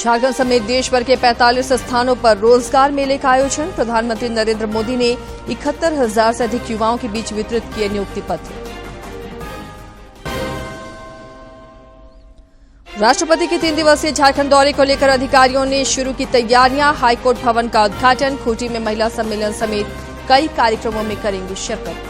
झारखंड समेत देश भर के 45 स्थानों पर रोजगार मेले का आयोजन। प्रधानमंत्री नरेंद्र मोदी ने 71,000 से अधिक युवाओं के बीच वितरित किए नियुक्ति पत्र। राष्ट्रपति के 3 दिवसीय झारखंड दौरे को लेकर अधिकारियों ने शुरू की तैयारियां। हाईकोर्ट भवन का उद्घाटन, खूंटी में महिला सम्मेलन समेत कई कार्यक्रमों में करेंगे शिरकत।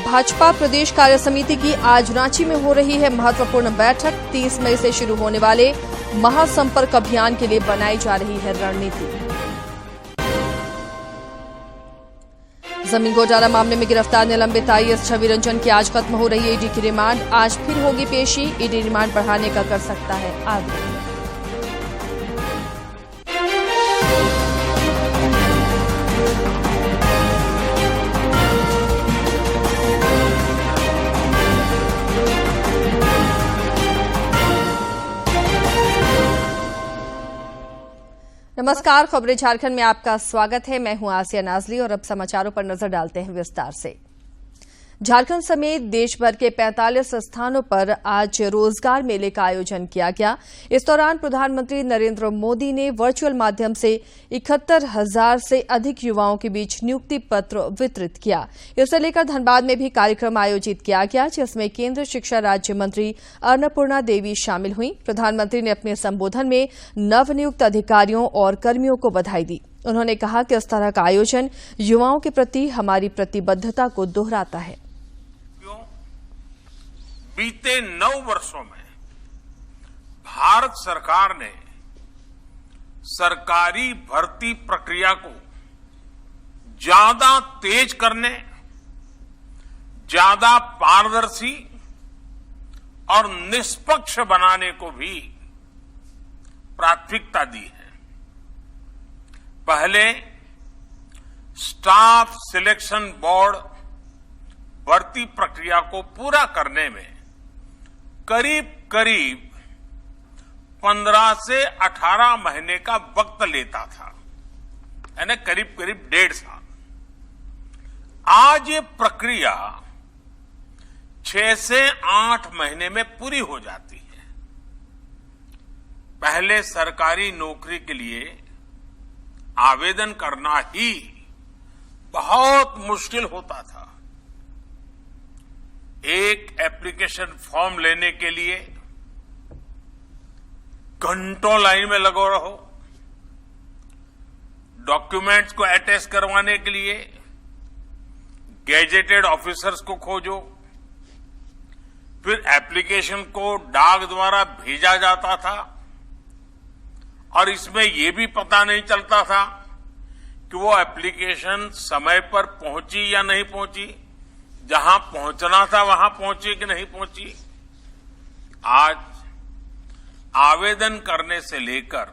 भाजपा प्रदेश कार्य समिति की आज रांची में हो रही है महत्वपूर्ण बैठक। 30 मई से शुरू होने वाले महासंपर्क अभियान के लिए बनाई जा रही है रणनीति। जमीन घोटाला मामले में गिरफ्तार निलंबित आईएएस छवि रंजन की आज खत्म हो रही है ईडी की रिमांड। आज फिर होगी पेशी, ईडी रिमांड बढ़ाने का कर सकता है आग्रह। नमस्कार, खबरें झारखंड में आपका स्वागत है। मैं हूं आसिया नाजली और अब समाचारों पर नजर डालते हैं विस्तार से। झारखंड समेत देश भर के 45 स्थानों पर आज रोजगार मेले का आयोजन किया गया। इस दौरान प्रधानमंत्री नरेंद्र मोदी ने वर्चुअल माध्यम से 71,000 से अधिक युवाओं के बीच नियुक्ति पत्र वितरित किया। इसे लेकर धनबाद में भी कार्यक्रम आयोजित किया गया, जिसमें केंद्रीय शिक्षा राज्य मंत्री अन्नपूर्णा देवी शामिल हुई। प्रधानमंत्री ने अपने संबोधन में नवनियुक्त अधिकारियों और कर्मियों को बधाई दी। उन्होंने कहा कि इस तरह का आयोजन युवाओं के प्रति हमारी प्रतिबद्धता को दोहराता है। बीते 9 वर्षों में भारत सरकार ने सरकारी भर्ती प्रक्रिया को ज्यादा तेज करने, ज्यादा पारदर्शी और निष्पक्ष बनाने को भी प्राथमिकता दी है। पहले स्टाफ सिलेक्शन बोर्ड भर्ती प्रक्रिया को पूरा करने में करीब 15 से 18 महीने का वक्त लेता था, यानी करीब 1.5 साल। आज ये प्रक्रिया 6 से 8 महीने में पूरी हो जाती है। पहले सरकारी नौकरी के लिए आवेदन करना ही बहुत मुश्किल होता था। एक एप्लीकेशन फॉर्म लेने के लिए घंटों लाइन में लगो रहो, डॉक्यूमेंट्स को अटैच करवाने के लिए गैजेटेड ऑफिसर्स को खोजो, फिर एप्लीकेशन को डाक द्वारा भेजा जाता था और इसमें यह भी पता नहीं चलता था कि वो एप्लीकेशन समय पर पहुंची या नहीं पहुंची, जहां पहुंचना था वहां पहुंची कि नहीं पहुंची। आज आवेदन करने से लेकर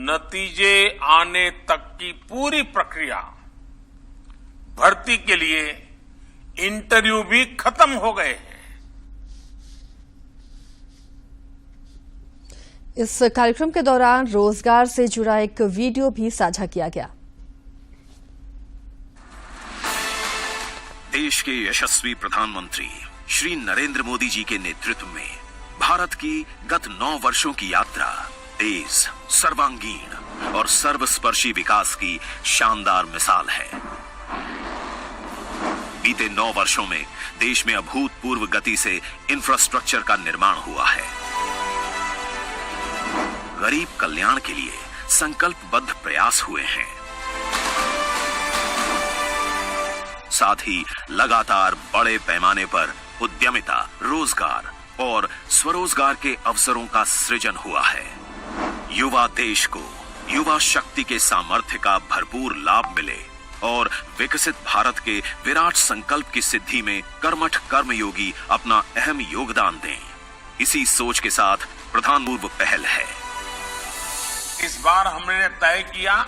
नतीजे आने तक की पूरी प्रक्रिया, भर्ती के लिए इंटरव्यू भी खत्म हो गए हैं। इस कार्यक्रम के दौरान रोजगार से जुड़ा एक वीडियो भी साझा किया गया। देश के यशस्वी प्रधानमंत्री श्री नरेंद्र मोदी जी के नेतृत्व में भारत की गत 9 वर्षों की यात्रा तेज, सर्वांगीण और सर्वस्पर्शी विकास की शानदार मिसाल है। बीते 9 वर्षों में देश में अभूतपूर्व गति से इंफ्रास्ट्रक्चर का निर्माण हुआ है। गरीब कल्याण के लिए संकल्पबद्ध प्रयास हुए हैं। साथ ही लगातार बड़े पैमाने पर उद्यमिता, रोजगार और स्वरोजगार के अवसरों का सृजन हुआ है। युवा देश को युवा शक्ति के सामर्थ्य का भरपूर लाभ मिले और विकसित भारत के विराट संकल्प की सिद्धि में कर्मठ कर्मयोगी अपना अहम योगदान दें। इसी सोच के साथ प्रधानपूर्व पहल है। इस बार हमने तय किया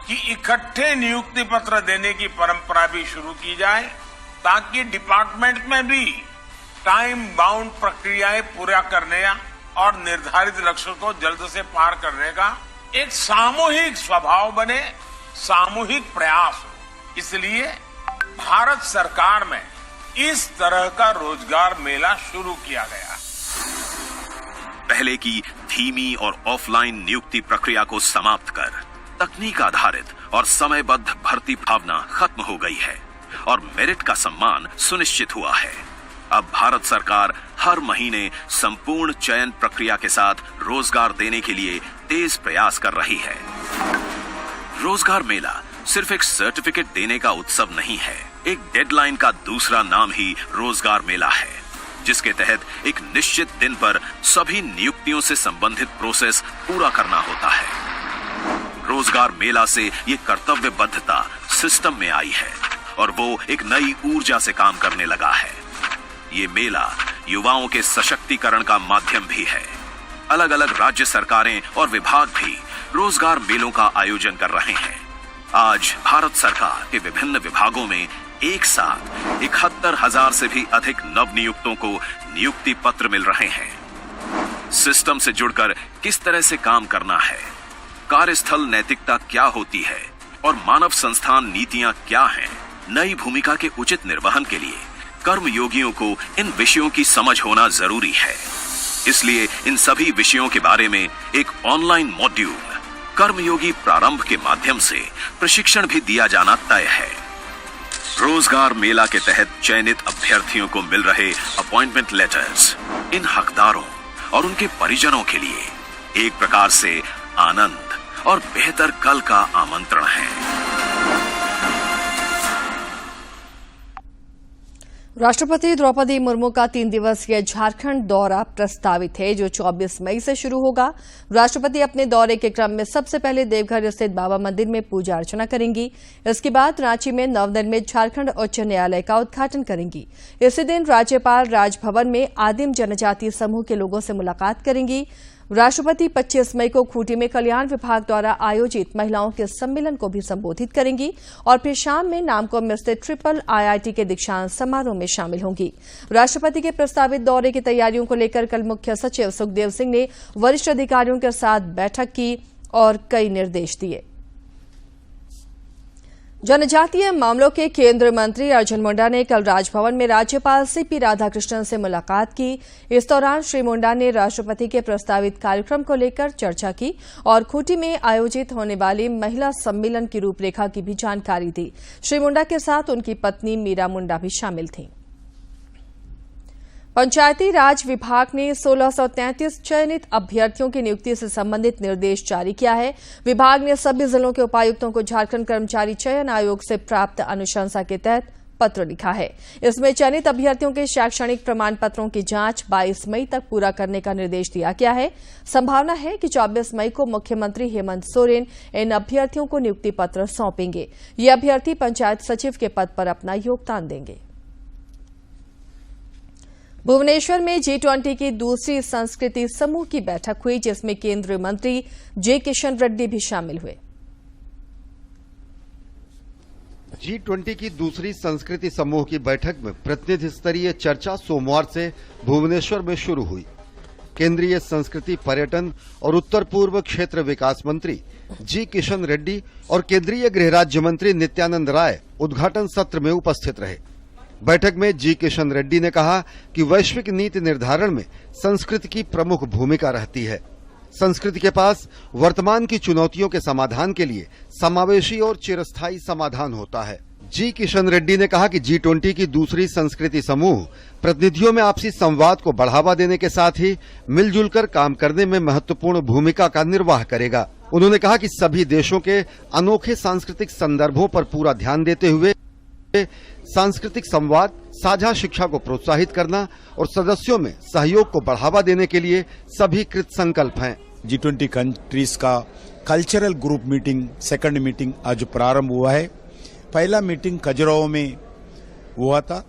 कि इकट्ठे नियुक्ति पत्र देने की परंपरा भी शुरू की जाए, ताकि डिपार्टमेंट में भी टाइम बाउंड प्रक्रियाएं पूरा करने और निर्धारित लक्ष्य को जल्द से पार करने का एक सामूहिक स्वभाव बने, सामूहिक प्रयास हो। इसलिए भारत सरकार में इस तरह का रोजगार मेला शुरू किया गया। पहले की धीमी और ऑफलाइन नियुक्ति प्रक्रिया को समाप्त कर तकनीक आधारित और समयबद्ध भर्ती भावना खत्म हो गई है और मेरिट का सम्मान सुनिश्चित हुआ है। अब भारत सरकार हर महीने संपूर्ण चयन प्रक्रिया के साथ रोजगार देने के लिए तेज प्रयास कर रही है। रोजगार मेला सिर्फ एक सर्टिफिकेट देने का उत्सव नहीं है, एक डेडलाइन का दूसरा नाम ही रोजगार मेला है, जिसके तहत एक निश्चित दिन पर सभी नियुक्तियों से संबंधित प्रोसेस पूरा करना होता है। रोजगार मेला से ये कर्तव्यबद्धता सिस्टम में आई है और वो एक नई ऊर्जा से काम करने लगा है। ये मेला युवाओं के सशक्तिकरण का माध्यम भी है। अलग अलग राज्य सरकारें और विभाग भी रोजगार मेलों का आयोजन कर रहे हैं। आज भारत सरकार के विभिन्न विभागों में एक साथ 71,000 से भी अधिक नवनियुक्तों को नियुक्ति पत्र मिल रहे हैं। सिस्टम से जुड़कर किस तरह से काम करना है, कार्यस्थल नैतिकता क्या होती है और मानव संस्थान नीतियां क्या हैं, नई भूमिका के उचित निर्वहन के लिए कर्मयोगियों को इन विषयों की समझ होना जरूरी है। इसलिए इन सभी विषयों के बारे में एक ऑनलाइन मॉड्यूल कर्मयोगी प्रारंभ के माध्यम से प्रशिक्षण भी दिया जाना तय है। रोजगार मेला के तहत चयनित अभ्यर्थियों को मिल रहे अपॉइंटमेंट लेटर्स इन हकदारों और उनके परिजनों के लिए एक प्रकार से आनंद और बेहतर कल का आमंत्रण है। राष्ट्रपति द्रौपदी मुर्मू का 3 दिवसीय झारखंड दौरा प्रस्तावित है, जो 24 मई से शुरू होगा। राष्ट्रपति अपने दौरे के क्रम में सबसे पहले देवघर स्थित बाबा मंदिर में पूजा अर्चना करेंगी। इसके बाद रांची में नवनिर्मित झारखंड उच्च न्यायालय का उद्घाटन करेंगी। इसी दिन राज्यपाल राजभवन में आदिम जनजातीय समूह के लोगों से मुलाकात करेंगी। राष्ट्रपति 25 मई को खूंटी में कल्याण विभाग द्वारा आयोजित महिलाओं के सम्मेलन को भी संबोधित करेंगी और फिर शाम में नामकुम में स्थित ट्रिपल IIT के दीक्षांत समारोह में शामिल होंगी। राष्ट्रपति के प्रस्तावित दौरे की तैयारियों को लेकर कल मुख्य सचिव सुखदेव सिंह ने वरिष्ठ अधिकारियों के साथ बैठक की और कई निर्देश दिए। जनजातीय मामलों के केंद्रीय मंत्री अर्जुन मुंडा ने कल राजभवन में राज्यपाल CP राधाकृष्णन से मुलाकात की। इस दौरान श्री मुंडा ने राष्ट्रपति के प्रस्तावित कार्यक्रम को लेकर चर्चा की और खूंटी में आयोजित होने वाले महिला सम्मेलन की रूपरेखा की भी जानकारी दी। श्री मुंडा के साथ उनकी पत्नी मीरा मुंडा भी शामिल थीं। पंचायती राज विभाग ने 1633 चयनित अभ्यर्थियों की नियुक्ति से संबंधित निर्देश जारी किया है। विभाग ने सभी जिलों के उपायुक्तों को झारखंड कर्मचारी चयन आयोग से प्राप्त अनुशंसा के तहत पत्र लिखा है। इसमें चयनित अभ्यर्थियों के शैक्षणिक प्रमाण पत्रों की जांच 22 मई तक पूरा करने का निर्देश दिया गया है। संभावना है कि 24 मई को मुख्यमंत्री हेमंत सोरेन इन अभ्यर्थियों को नियुक्ति पत्र सौंपेंगे। ये अभ्यर्थी पंचायत सचिव के पद पर अपना योगदान देंगे। भुवनेश्वर में G20 की दूसरी संस्कृति समूह की बैठक हुई, जिसमें केंद्रीय मंत्री J. किशन रेड्डी भी शामिल हुए। G20 की दूसरी संस्कृति समूह की बैठक में प्रतिनिधि स्तरीय चर्चा सोमवार से भुवनेश्वर में शुरू हुई। केंद्रीय संस्कृति, पर्यटन और उत्तर पूर्व क्षेत्र विकास मंत्री G. किशन रेड्डी और केंद्रीय गृह राज्य मंत्री नित्यानंद राय उद्घाटन सत्र में उपस्थित रहे। बैठक में G. किशन रेड्डी ने कहा कि वैश्विक नीति निर्धारण में संस्कृति की प्रमुख भूमिका रहती है। संस्कृति के पास वर्तमान की चुनौतियों के समाधान के लिए समावेशी और चिरस्थायी समाधान होता है। G. किशन रेड्डी ने कहा कि G20 की दूसरी संस्कृति समूह प्रतिनिधियों में आपसी संवाद को बढ़ावा देने के साथ ही मिलजुल कर काम करने में महत्वपूर्ण भूमिका का निर्वाह करेगा। उन्होंने कहा कि सभी देशों के अनोखे सांस्कृतिक संदर्भों पर पूरा ध्यान देते हुए सांस्कृतिक संवाद, साझा शिक्षा को प्रोत्साहित करना और सदस्यों में सहयोग को बढ़ावा देने के लिए सभी कृत संकल्प हैं। G20 कंट्रीज का cultural group meeting second meeting आज प्रारंभ हुआ है। पहला मीटिंग खजुराहो में हुआ था,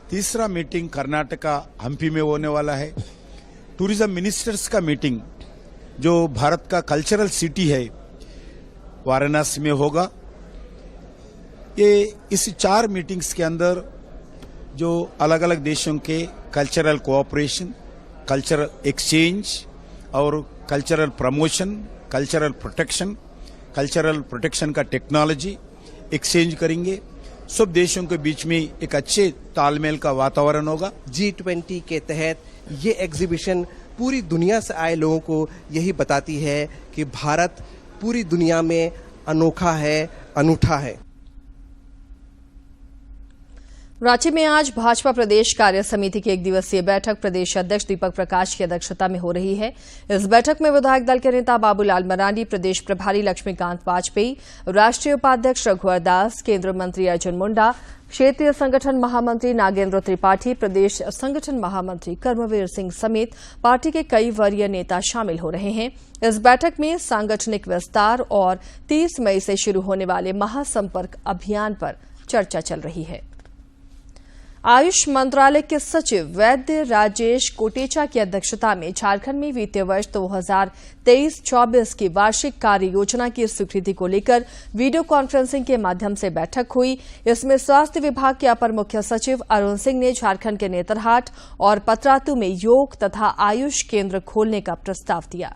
तीसरा मीटिंग कर्नाटका हम्पी में होने वाला है। टूरिज्म मिनिस्टर्स का मीटिंग जो भारत का कल्चरल सिटी है वाराणसी में होगा। ये इस 4 मीटिंग्स के अंदर जो अलग अलग देशों के कल्चरल कोऑपरेशन, कल्चरल एक्सचेंज और कल्चरल प्रमोशन, कल्चरल प्रोटेक्शन का टेक्नोलॉजी एक्सचेंज करेंगे। सब देशों के बीच में एक अच्छे तालमेल का वातावरण होगा। G20 के तहत ये एग्जीबिशन पूरी दुनिया से आए लोगों को यही बताती है कि भारत पूरी दुनिया में अनोखा है, अनूठा है। रांची में आज भाजपा प्रदेश कार्य समिति की 1 दिवसीय बैठक प्रदेश अध्यक्ष दीपक प्रकाश की अध्यक्षता में हो रही है। इस बैठक में विधायक दल के नेता बाबूलाल मरांडी, प्रदेश प्रभारी लक्ष्मीकांत वाजपेयी, राष्ट्रीय उपाध्यक्ष रघुवर दास, केंद्रीय मंत्री अर्जुन मुंडा, क्षेत्रीय संगठन महामंत्री नागेंद्र त्रिपाठी, प्रदेश संगठन महामंत्री कर्मवीर सिंह समेत पार्टी के कई वरीय नेता शामिल हो रहे हैं। इस बैठक में सांगठनिक विस्तार और 30 मई से शुरू होने वाले महासंपर्क अभियान पर चर्चा चल रही है। आयुष मंत्रालय के सचिव वैद्य राजेश कोटेचा की अध्यक्षता में झारखंड में वित्तीय वर्ष 2023-24 की वार्षिक कार्य योजना की स्वीकृति को लेकर वीडियो कॉन्फ्रेंसिंग के माध्यम से बैठक हुई। इसमें स्वास्थ्य विभाग के अपर मुख्य सचिव अरुण सिंह ने झारखंड के नेतरहाट और पतरातू में योग तथा आयुष केंद्र खोलने का प्रस्ताव दिया।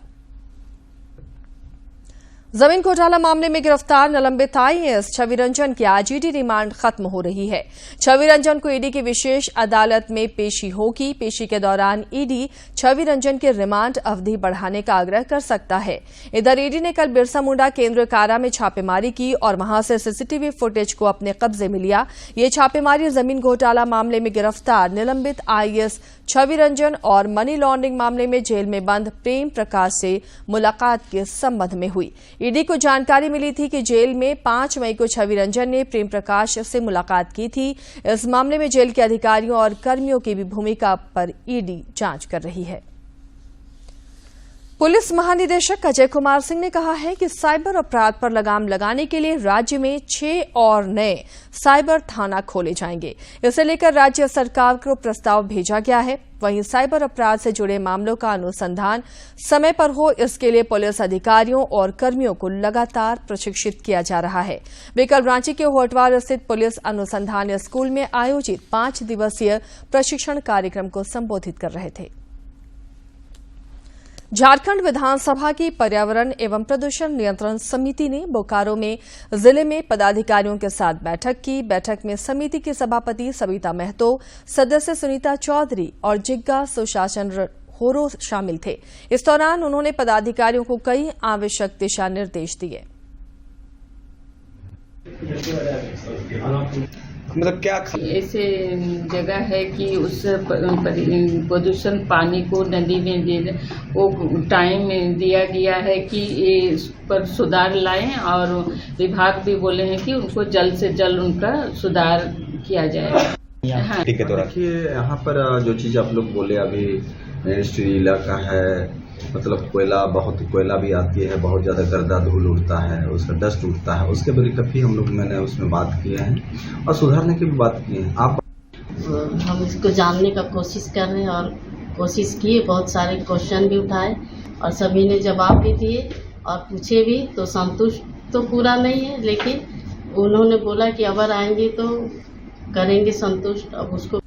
जमीन घोटाला मामले में गिरफ्तार निलंबित आईएएस छवि रंजन की आज ईडी रिमांड खत्म हो रही है। छवि रंजन को ईडी की विशेष अदालत में पेशी होगी। पेशी के दौरान ईडी छवि रंजन की रिमांड अवधि बढ़ाने का आग्रह कर सकता है। इधर ईडी ने कल बिरसा मुंडा केंद्रीय कारा में छापेमारी की और वहां से सीसीटीवी फुटेज को अपने कब्जे में लिया। ये छापेमारी जमीन घोटाला मामले में गिरफ्तार निलंबित आईएएस छवि रंजन और मनी लॉन्ड्रिंग मामले में जेल में बंद प्रेम प्रकाश से मुलाकात के संबंध में हुई। ईडी को जानकारी मिली थी कि जेल में 5 मई को छवि रंजन ने प्रेम प्रकाश से मुलाकात की थी। इस मामले में जेल के अधिकारियों और कर्मियों की भी भूमिका पर ईडी जांच कर रही है। पुलिस महानिदेशक अजय कुमार सिंह ने कहा है कि साइबर अपराध पर लगाम लगाने के लिए राज्य में 6 और नए साइबर थाना खोले जाएंगे। इसे लेकर राज्य सरकार को प्रस्ताव भेजा गया है। वहीं साइबर अपराध से जुड़े मामलों का अनुसंधान समय पर हो, इसके लिए पुलिस अधिकारियों और कर्मियों को लगातार प्रशिक्षित किया जा रहा है। वे कल रांची के होटवार स्थित पुलिस अनुसंधान स्कूल में आयोजित 5 दिवसीय प्रशिक्षण कार्यक्रम को संबोधित कर रहे थे। झारखंड विधानसभा की पर्यावरण एवं प्रदूषण नियंत्रण समिति ने बोकारो में जिले में पदाधिकारियों के साथ बैठक की। बैठक में समिति की सभापति सविता महतो, सदस्य सुनीता चौधरी और जिग्गा सुशासन होरो शामिल थे। इस दौरान उन्होंने पदाधिकारियों को कई आवश्यक दिशा निर्देश दिए। मतलब क्या ऐसे जगह है कि उस प्रदूषण पानी को नदी में दे वो टाइम दिया गया है कि इस पर सुधार लाएं और विभाग भी बोले हैं कि उनको जल्द से जल्द उनका सुधार किया जाए। हाँ। ठीक है, तो रखिए यहाँ पर जो चीज आप लोग बोले अभी इंडस्ट्री इलाका है, मतलब बहुत कोयला भी आती है, बहुत ज्यादा गर्दा धूल उड़ता है, उसका डस्ट उड़ता है, उसके विरुद्ध भी हम लोग मैंने उसमें बात किए हैं और सुधारने की भी बात की है। आप हम इसको जानने का कोशिश कर रहे हैं और कोशिश किए, बहुत सारे क्वेश्चन भी उठाए और सभी ने जवाब भी दिए और पूछे भी, तो संतुष्ट तो पूरा नहीं है, लेकिन उन्होंने बोला कि अगर आएंगे तो करेंगे संतुष्ट। अब उसको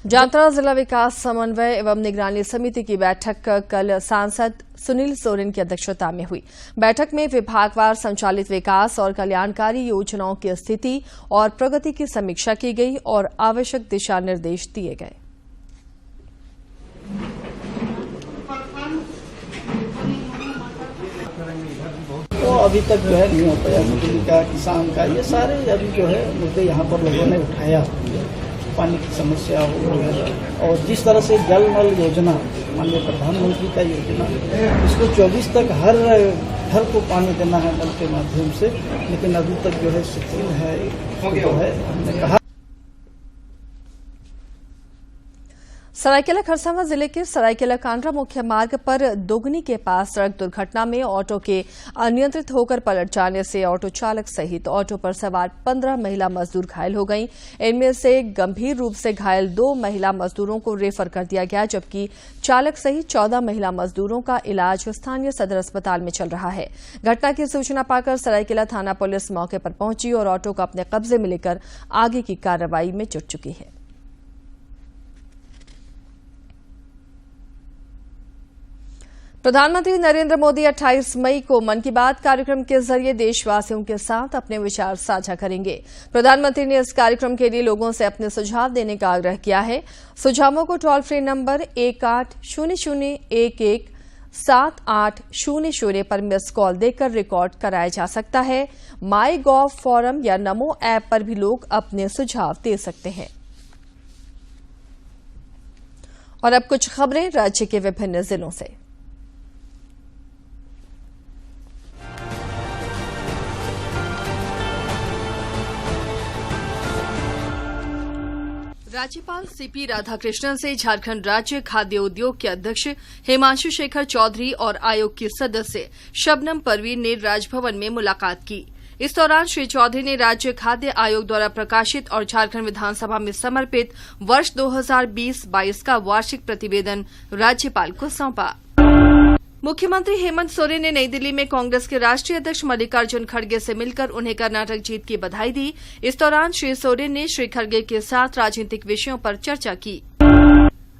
जामताड़ा जिला विकास समन्वय एवं निगरानी समिति की बैठक कल सांसद सुनील सोरेन की अध्यक्षता में हुई। बैठक में विभागवार संचालित विकास और कल्याणकारी योजनाओं की स्थिति और प्रगति की समीक्षा की गई और आवश्यक दिशा निर्देश दिए गए। तो अभी तक जो है नहीं हो पाया, बिजली का, किसान का, ये सारे अभी जो है मुद्दे यहाँ पर लोगों ने उठाया। पानी की समस्या हो और जिस तरह से जल नल योजना, माननीय प्रधानमंत्री का योजना, इसको 24 तक हर घर को पानी देना है नल के माध्यम से, लेकिन अभी तक जो है शिथिल है। जो है हमने कहा सरायकेला खरसावां जिले के सरायकेला कांड्रा मुख्य मार्ग पर दोगनी के पास सड़क दुर्घटना में ऑटो के अनियंत्रित होकर पलट जाने से ऑटो चालक सहित ऑटो पर सवार 15 महिला मजदूर घायल हो गईं। इनमें से गंभीर रूप से घायल 2 महिला मजदूरों को रेफर कर दिया गया, जबकि चालक सहित 14 महिला मजदूरों का इलाज स्थानीय सदर अस्पताल में चल रहा है। घटना की सूचना पाकर सरायकेला थाना पुलिस मौके पर पहुंची और ऑटो को अपने कब्जे में लेकर आगे की कार्रवाई में जुट चुकी है। प्रधानमंत्री नरेंद्र मोदी 28 मई को मन की बात कार्यक्रम के जरिए देशवासियों के साथ अपने विचार साझा करेंगे। प्रधानमंत्री ने इस कार्यक्रम के लिए लोगों से अपने सुझाव देने का आग्रह किया है। सुझावों को टोल फ्री नंबर 1800117800 पर मिस कॉल देकर रिकॉर्ड कराया जा सकता है। माई गॉव फोरम या नमो ऐप पर भी लोग अपने सुझाव दे सकते हैं। और अब कुछ खबरें राज्य के विभिन्न जिलों से। राज्यपाल सीपी राधाकृष्णन से झारखंड राज्य खाद्य उद्योग के अध्यक्ष हिमांशु शेखर चौधरी और आयोग की सदस्य शबनम परवीन ने राजभवन में मुलाकात की। इस दौरान श्री चौधरी ने राज्य खाद्य आयोग द्वारा प्रकाशित और झारखंड विधानसभा में समर्पित वर्ष 2020-22 का वार्षिक प्रतिवेदन राज्यपाल को सौंपा। मुख्यमंत्री हेमंत सोरेन ने नई दिल्ली में कांग्रेस के राष्ट्रीय अध्यक्ष मल्लिकार्जुन खड़गे से मिलकर उन्हें कर्नाटक जीत की बधाई दी। इस दौरान श्री सोरेन ने श्री खड़गे के साथ राजनीतिक विषयों पर चर्चा की।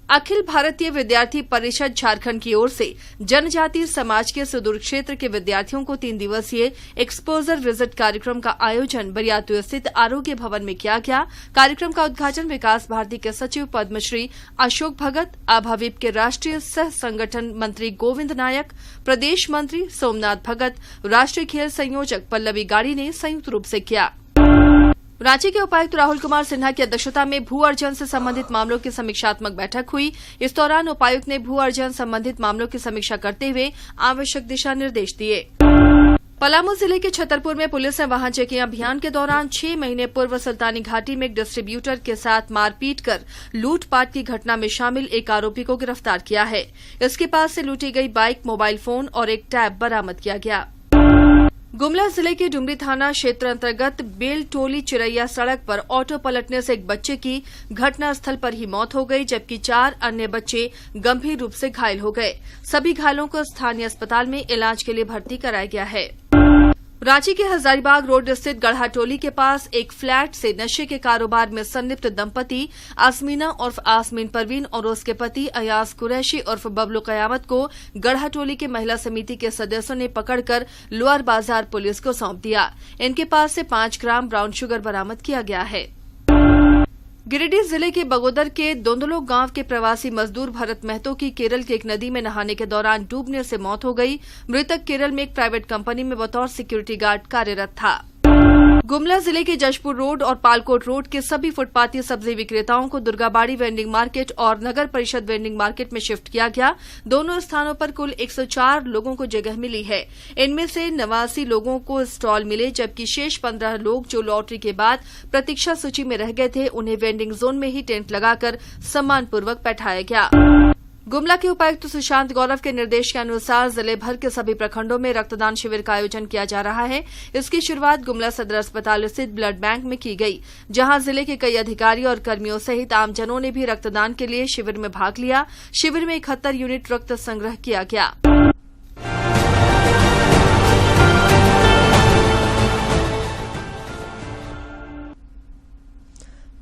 अखिल भारतीय विद्यार्थी परिषद झारखंड की ओर से जनजातीय समाज के सुदूर क्षेत्र के विद्यार्थियों को 3 दिवसीय एक्सपोजर विजिट कार्यक्रम का आयोजन बरियातू स्थित आरोग्य भवन में किया गया। कार्यक्रम का उद्घाटन विकास भारती के सचिव पद्मश्री अशोक भगत, आभाविप के राष्ट्रीय सह संगठन मंत्री गोविंद नायक, प्रदेश मंत्री सोमनाथ भगत, राष्ट्रीय खेल संयोजक पल्लवी गाड़ी ने संयुक्त रूप से किया। रांची के उपायुक्त राहुल कुमार सिन्हा की अध्यक्षता में भू अर्जन से संबंधित मामलों की समीक्षात्मक बैठक हुई। इस दौरान उपायुक्त ने भू अर्जन संबंधित मामलों की समीक्षा करते हुए आवश्यक दिशा निर्देश दिए। पलामू जिले के छतरपुर में पुलिस ने वाहन चेकिंग अभियान के दौरान 6 महीने पूर्व सुल्तानी घाटी में एक डिस्ट्रीब्यूटर के साथ मारपीट कर लूटपाट की घटना में शामिल एक आरोपी को गिरफ्तार किया है। इसके पास से लूटी गई बाइक, मोबाइल फोन और एक टैब बरामद किया गया। गुमला जिले के डुमरी थाना क्षेत्र अंतर्गत बेलटोली चिरैया सड़क पर ऑटो पलटने से एक बच्चे की घटनास्थल पर ही मौत हो गई, जबकि 4 अन्य बच्चे गंभीर रूप से घायल हो गए। सभी घायलों को स्थानीय अस्पताल में इलाज के लिए भर्ती कराया गया है। रांची के हजारीबाग रोड स्थित गढ़ाटोली के पास एक फ्लैट से नशे के कारोबार में संलिप्त दंपति आसमीना उर्फ आसमीन परवीन और उसके पति अयाज कुरैशी उर्फ बबलू कयामत को गढ़ाटोली के महिला समिति के सदस्यों ने पकड़कर लोअर बाजार पुलिस को सौंप दिया। इनके पास से 5 ग्राम ब्राउन शुगर बरामद किया गया है। गिरिडीह जिले के बगोदर के दोंदलो गांव के प्रवासी मजदूर भरत महतो की केरल की एक नदी में नहाने के दौरान डूबने से मौत हो गई। मृतक केरल में एक प्राइवेट कंपनी में बतौर सिक्योरिटी गार्ड कार्यरत था। गुमला जिले के जशपुर रोड और पालकोट रोड के सभी फुटपाती सब्जी विक्रेताओं को दुर्गाबाड़ी वेंडिंग मार्केट और नगर परिषद वेंडिंग मार्केट में शिफ्ट किया गया। दोनों स्थानों पर कुल 104 लोगों को जगह मिली है। इनमें से 89 लोगों को स्टॉल मिले, जबकि शेष 15 लोग जो लॉटरी के बाद प्रतीक्षा सूची में रह गए थे, उन्हें वेंडिंग जोन में ही टेंट लगाकर सम्मानपूर्वक बैठाया गया। गुमला के उपायुक्त सुशांत गौरव के निर्देश के अनुसार जिले भर के सभी प्रखंडों में रक्तदान शिविर का आयोजन किया जा रहा है। इसकी शुरुआत गुमला सदर अस्पताल स्थित ब्लड बैंक में की गई, जहां जिले के कई अधिकारी और कर्मियों सहित आमजनों ने भी रक्तदान के लिए शिविर में भाग लिया। शिविर में 71 यूनिट रक्त संग्रह किया गया।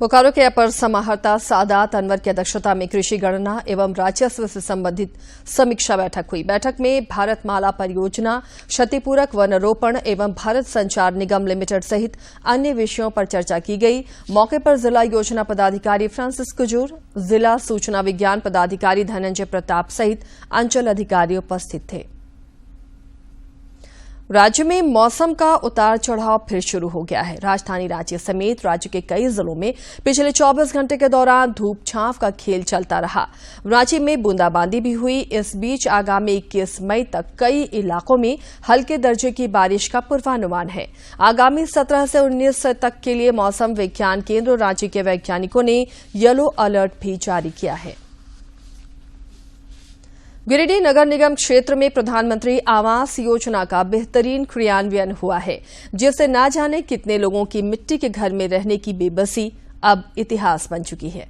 बोकारो के अपर समाहर्ता सादात अनवर की अध्यक्षता में कृषि गणना एवं राजस्व से संबंधित समीक्षा बैठक हुई। बैठक में भारतमाला परियोजना, क्षतिपूरक वनारोपण एवं भारत संचार निगम लिमिटेड सहित अन्य विषयों पर चर्चा की गई। मौके पर जिला योजना पदाधिकारी फ्रांसिस कुजूर, जिला सूचना विज्ञान पदाधिकारी धनंजय प्रताप सहित अंचल अधिकारी उपस्थित थे। राज्य में मौसम का उतार चढ़ाव फिर शुरू हो गया है। राजधानी रांची समेत राज्य के कई जिलों में पिछले 24 घंटे के दौरान धूप छांव का खेल चलता रहा। रांची में बूंदाबांदी भी हुई। इस बीच आगामी 21 मई तक कई इलाकों में हल्के दर्जे की बारिश का पूर्वानुमान है। आगामी 17 से 19 तक के लिए मौसम विज्ञान केंद्र रांची के वैज्ञानिकों ने येलो अलर्ट भी जारी किया है। गिरिडीह नगर निगम क्षेत्र में प्रधानमंत्री आवास योजना का बेहतरीन क्रियान्वयन हुआ है, जिससे न जाने कितने लोगों की मिट्टी के घर में रहने की बेबसी अब इतिहास बन चुकी है।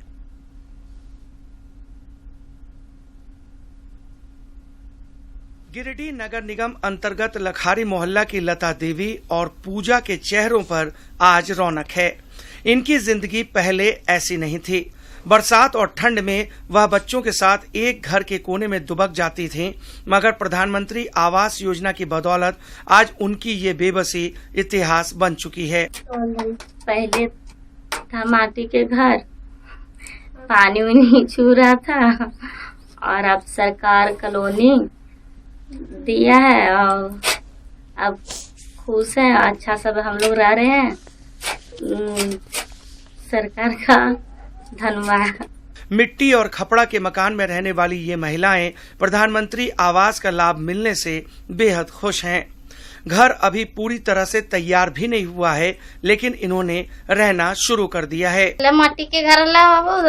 गिरिडीह नगर निगम अंतर्गत लखारी मोहल्ला की लता देवी और पूजा के चेहरों पर आज रौनक है। इनकी जिंदगी पहले ऐसी नहीं थी। बरसात और ठंड में वह बच्चों के साथ एक घर के कोने में दुबक जाती थीं, मगर प्रधानमंत्री आवास योजना की बदौलत आज उनकी ये बेबसी इतिहास बन चुकी है। पहले था माटी के घर, पानी नहीं छू रहा था, और अब सरकार कॉलोनी दिया है और अब खुश है, अच्छा सब हम लोग रह रहे हैं। सरकार का धन्यवाद। मिट्टी और खपड़ा के मकान में रहने वाली ये महिलाएं प्रधानमंत्री आवास का लाभ मिलने से बेहद खुश हैं। घर अभी पूरी तरह से तैयार भी नहीं हुआ है, लेकिन इन्होंने रहना शुरू कर दिया है। माटी के घर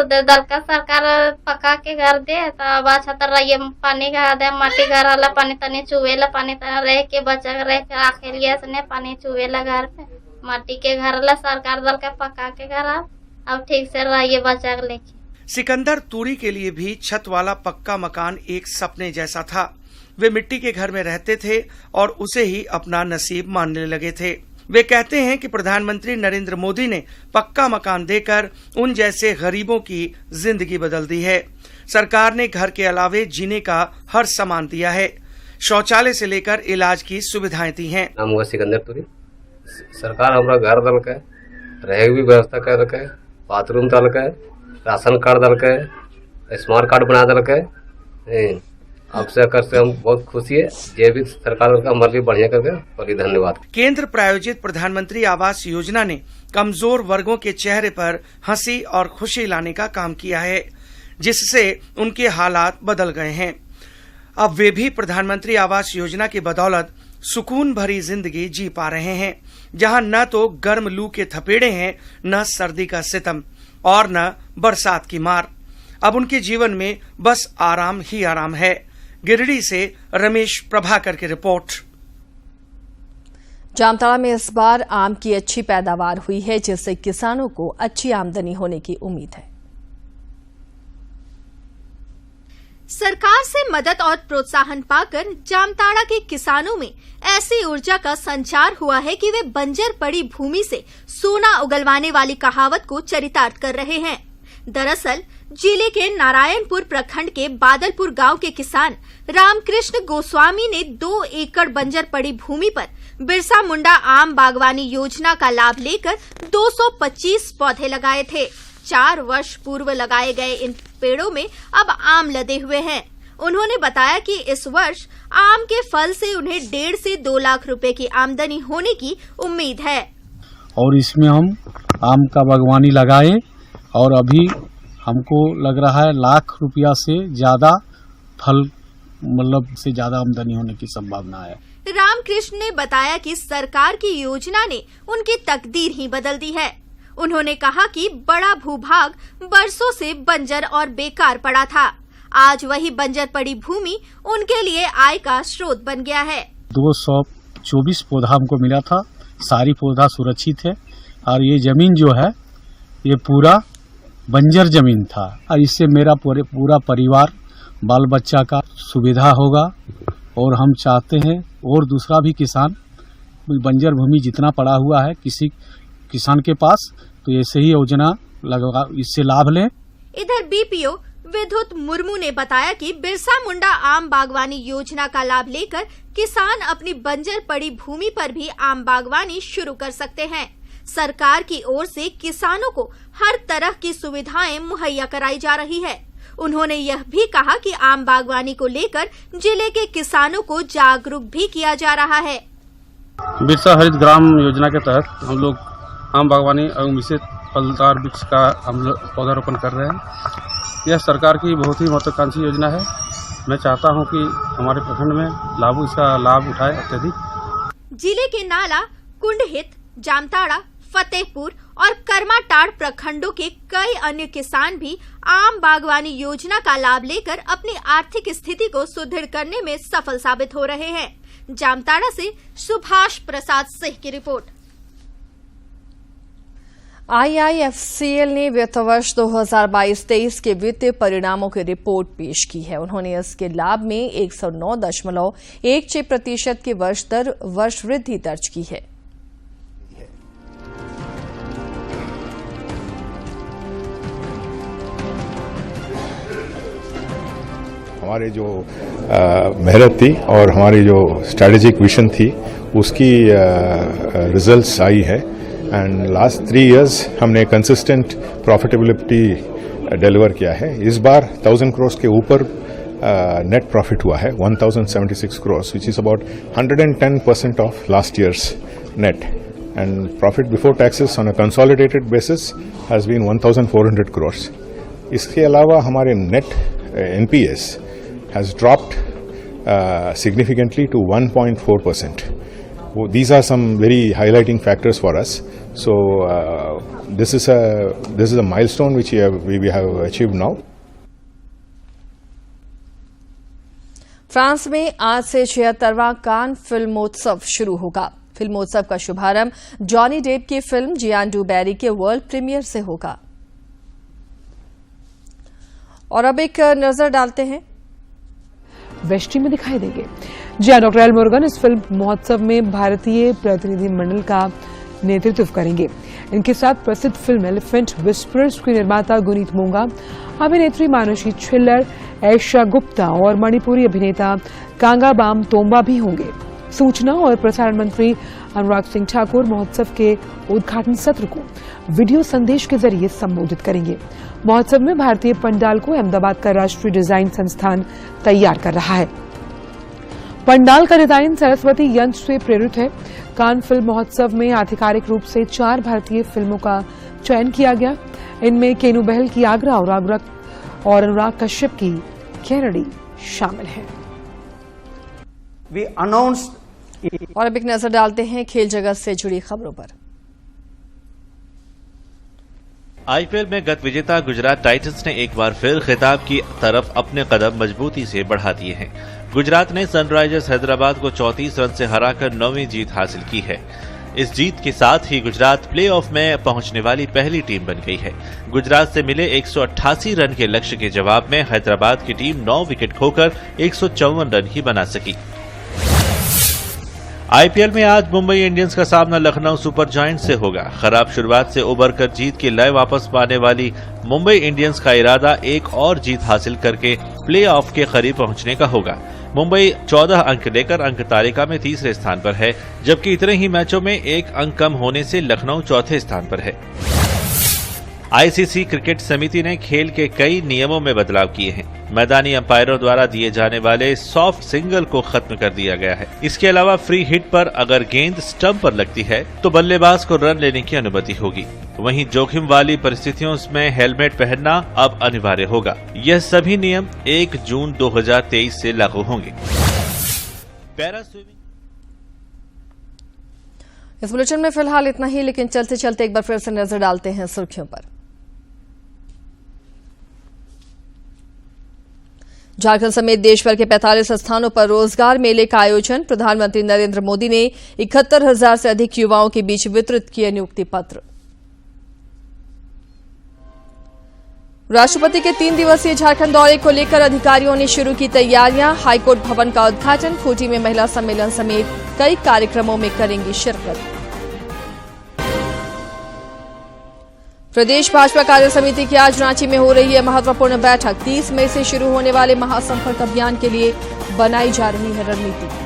दल का सरकार पका के घर दे तो अच्छा तरह ये पानी का दे, माटी घर वाला पानी तनी चुवेला, पानी रह के बचा रह के आखिर लिए पानी चुवेला घर पे। माटी के घर वाला सरकार दल का पका के घर अब ठीक से रहिए बचा लेके। सिकंदर तूरी के लिए भी छत वाला पक्का मकान एक सपने जैसा था। वे मिट्टी के घर में रहते थे और उसे ही अपना नसीब मानने लगे थे। वे कहते हैं कि प्रधानमंत्री नरेंद्र मोदी ने पक्का मकान देकर उन जैसे गरीबों की जिंदगी बदल दी है। सरकार ने घर के अलावे जीने का हर सामान दिया है। शौचालय से लेकर इलाज की सुविधाएं दी हैं। नाम हुआ सिकंदर तूरी। सरकार हमारा घर दल के रहे भी व्यवस्था कर रखे, बाथरूम दल के, राशन कार्ड दल के, स्मार्ट कार्ड बना दल के। अब से कर से हम बहुत खुशी है। ये भी सरकार का हमारे लिए बढ़िया करके और धन्यवाद। केंद्र प्रायोजित प्रधानमंत्री आवास योजना ने कमजोर वर्गों के चेहरे पर हंसी और खुशी लाने का काम किया है, जिससे उनके हालात बदल गए हैं। अब वे भी प्रधानमंत्री आवास योजना की बदौलत सुकून भरी जिंदगी जी पा रहे हैं, जहां न तो गर्म लू के थपेड़े हैं, न सर्दी का सितम और न बरसात की मार। अब उनके जीवन में बस आराम ही आराम है। गिरिडीह से रमेश प्रभाकर की रिपोर्ट। जामताड़ा में इस बार आम की अच्छी पैदावार हुई है, जिससे किसानों को अच्छी आमदनी होने की उम्मीद है। सरकार से मदद और प्रोत्साहन पाकर जामताड़ा के किसानों में ऐसी ऊर्जा का संचार हुआ है कि वे बंजर पड़ी भूमि से सोना उगलवाने वाली कहावत को चरितार्थ कर रहे हैं। दरअसल जिले के नारायणपुर प्रखंड के बादलपुर गांव के किसान रामकृष्ण गोस्वामी ने 2 एकड़ बंजर पड़ी भूमि पर बिरसा मुंडा आम बागवानी योजना का लाभ लेकर 225 पौधे लगाए थे। 4 वर्ष पूर्व लगाए गए इन पेड़ों में अब आम लदे हुए हैं। उन्होंने बताया कि इस वर्ष आम के फल से उन्हें 1.5 से 2 लाख रुपए की आमदनी होने की उम्मीद है। और इसमें हम आम का बागवानी लगाए और अभी हमको लग रहा है लाख रुपया से ज्यादा फल मतलब से ज्यादा आमदनी होने की संभावना है। रामकृष्ण ने बताया कि सरकार की योजना ने उनकी तकदीर ही बदल दी है। उन्होंने कहा कि बड़ा भूभाग बरसों से बंजर और बेकार पड़ा था। आज वही बंजर पड़ी भूमि उनके लिए आय का स्रोत बन गया है। 224 पौधा हमको मिला था, सारी पौधा सुरक्षित है और ये जमीन जो है ये पूरा बंजर जमीन था और इससे मेरा पूरा परिवार बाल बच्चा का सुविधा होगा। और हम चाहते हैं और दूसरा भी किसान बंजर भूमि जितना पड़ा हुआ है किसी किसान के पास तो ऐसे ही योजना लगा इससे लाभ लें। इधर बीपीओ विद्युत मुर्मू ने बताया कि बिरसा मुंडा आम बागवानी योजना का लाभ लेकर किसान अपनी बंजर पड़ी भूमि पर भी आम बागवानी शुरू कर सकते हैं। सरकार की ओर से किसानों को हर तरह की सुविधाएं मुहैया कराई जा रही है। उन्होंने यह भी कहा कि आम बागवानी को लेकर जिले के किसानों को जागरूक भी किया जा रहा है। बिरसा हरित ग्राम योजना के तहत हम लोग आम बागवानी एवं मिश्रित फलदार वृक्ष का हम लोग पौधारोपण कर रहे हैं। यह सरकार की बहुत ही महत्वाकांक्षी योजना है। मैं चाहता हूं कि हमारे प्रखंड में लाभू इसका लाभ उठाए अत्यधिक। जिले के नाला, कुंडहित, जामताड़ा, फतेहपुर और करमाटाड़ प्रखंडों के कई अन्य किसान भी आम बागवानी योजना का लाभ लेकर अपनी आर्थिक स्थिति को सुदृढ़ करने में सफल साबित हो रहे हैं। जामताड़ा से सुभाष प्रसाद सिंह की रिपोर्ट। IIFCL ने वित्त वर्ष 2022-23 के वित्तीय परिणामों की रिपोर्ट पेश की है। उन्होंने इसके लाभ में 109.16% की वर्ष वृद्धि दर्ज की है। हमारे जो मेहनत थी और हमारी जो स्ट्रैटेजिक विजन थी उसकी रिजल्ट्स आई है एंड लास्ट 3 इयर्स हमने कंसिस्टेंट प्रॉफिटेबिलिटी डिलीवर किया है। इस बार 1000 करोड़ के ऊपर नेट प्रॉफिट हुआ है 1076 crore which is about 110% of last years net and profit before taxes on a consolidated basis has been 1400 crore. इसके अलावा हमारे net NPS has dropped significantly to 1.4%. These are some very highlighting factors for us. So this is a milestone which we have achieved now. France में आज से 76वां कान फिल्मोत्सव शुरू होगा। फिल्मोत्सव का शुभारंभ जॉनी डेप की फिल्म जियान डू बैरी के वर्ल्ड प्रीमियर से होगा। और अब एक नजर डालते हैं वेस्टी में दिखाई देंगे। जी हाँ, डॉक्टर एल मोर्गन इस फिल्म महोत्सव में भारतीय प्रतिनिधिमंडल का नेतृत्व करेंगे। इनके साथ प्रसिद्ध फिल्म एलिफेंट विस्पर्स की निर्माता गुनीत मोंगा, अभिनेत्री मानुषी छिल्लर, ऐशा गुप्ता और मणिपुरी अभिनेता कांगाबाम तोम्बा भी होंगे। सूचना और प्रसारण मंत्री अनुराग सिंह ठाकुर महोत्सव के उद्घाटन सत्र को वीडियो संदेश के जरिए संबोधित करेंगे। महोत्सव में भारतीय पंडाल को अहमदाबाद का राष्ट्रीय डिजाइन संस्थान तैयार कर रहा है। पंडाल का डिजाइन सरस्वती यंत्र से प्रेरित है। कान फिल्म महोत्सव में आधिकारिक रूप से 4 भारतीय फिल्मों का चयन किया गया। इनमें केनू बहल की आगरा और अनुराग कश्यप की केरड़ी शामिल है। और अब एक नजर डालते हैं खेल जगत से जुड़ी खबरों पर। आईपीएल में गत विजेता गुजरात टाइटंस ने एक बार फिर खिताब की तरफ अपने कदम मजबूती से बढ़ा दिए हैं। गुजरात ने सनराइजर्स हैदराबाद को 34 रन से हराकर 9वीं जीत हासिल की है। इस जीत के साथ ही गुजरात प्लेऑफ में पहुंचने वाली पहली टीम बन गई है। गुजरात से मिले 188 रन के लक्ष्य के जवाब में हैदराबाद की टीम 9 विकेट खोकर 154 रन ही बना सकी। आईपीएल में आज मुंबई इंडियंस का सामना लखनऊ सुपर जायंट्स से होगा। खराब शुरुआत से उबरकर जीत के लय वापस पाने वाली मुंबई इंडियंस का इरादा एक और जीत हासिल करके प्लेऑफ के करीब पहुंचने का होगा। मुंबई 14 अंक लेकर अंक तालिका में तीसरे स्थान पर है, जबकि इतने ही मैचों में 1 अंक कम होने से लखनऊ चौथे स्थान पर है। आईसीसी क्रिकेट समिति ने खेल के कई नियमों में बदलाव किए हैं। मैदानी अंपायरों द्वारा दिए जाने वाले सॉफ्ट सिंगल को खत्म कर दिया गया है। इसके अलावा फ्री हिट पर अगर गेंद स्टंप पर लगती है तो बल्लेबाज को रन लेने की अनुमति होगी। वहीं जोखिम वाली परिस्थितियों में हेलमेट पहनना अब अनिवार्य होगा। यह सभी नियम 1 जून 2023 से लागू होंगे। Para swimming. इस बुलेटिन में फिलहाल इतना ही, लेकिन चलते चलते एक बार फिर से नजर डालते हैं सुर्खियों पर। झारखंड समेत देश भर के 45 स्थानों पर रोजगार मेले का आयोजन। प्रधानमंत्री नरेंद्र मोदी ने 71,000 से अधिक युवाओं के बीच वितरित किए नियुक्ति पत्र। राष्ट्रपति के 3 दिवसीय झारखंड दौरे को लेकर अधिकारियों ने शुरू की तैयारियां। हाईकोर्ट भवन का उद्घाटन, खूंटी में महिला सम्मेलन समेत कई कार्यक्रमों में करेंगी शिरकत। प्रदेश भाजपा कार्य समिति की आज रांची में हो रही है महत्वपूर्ण बैठक। 30 मई से शुरू होने वाले महासंपर्क अभियान के लिए बनाई जा रही है रणनीति।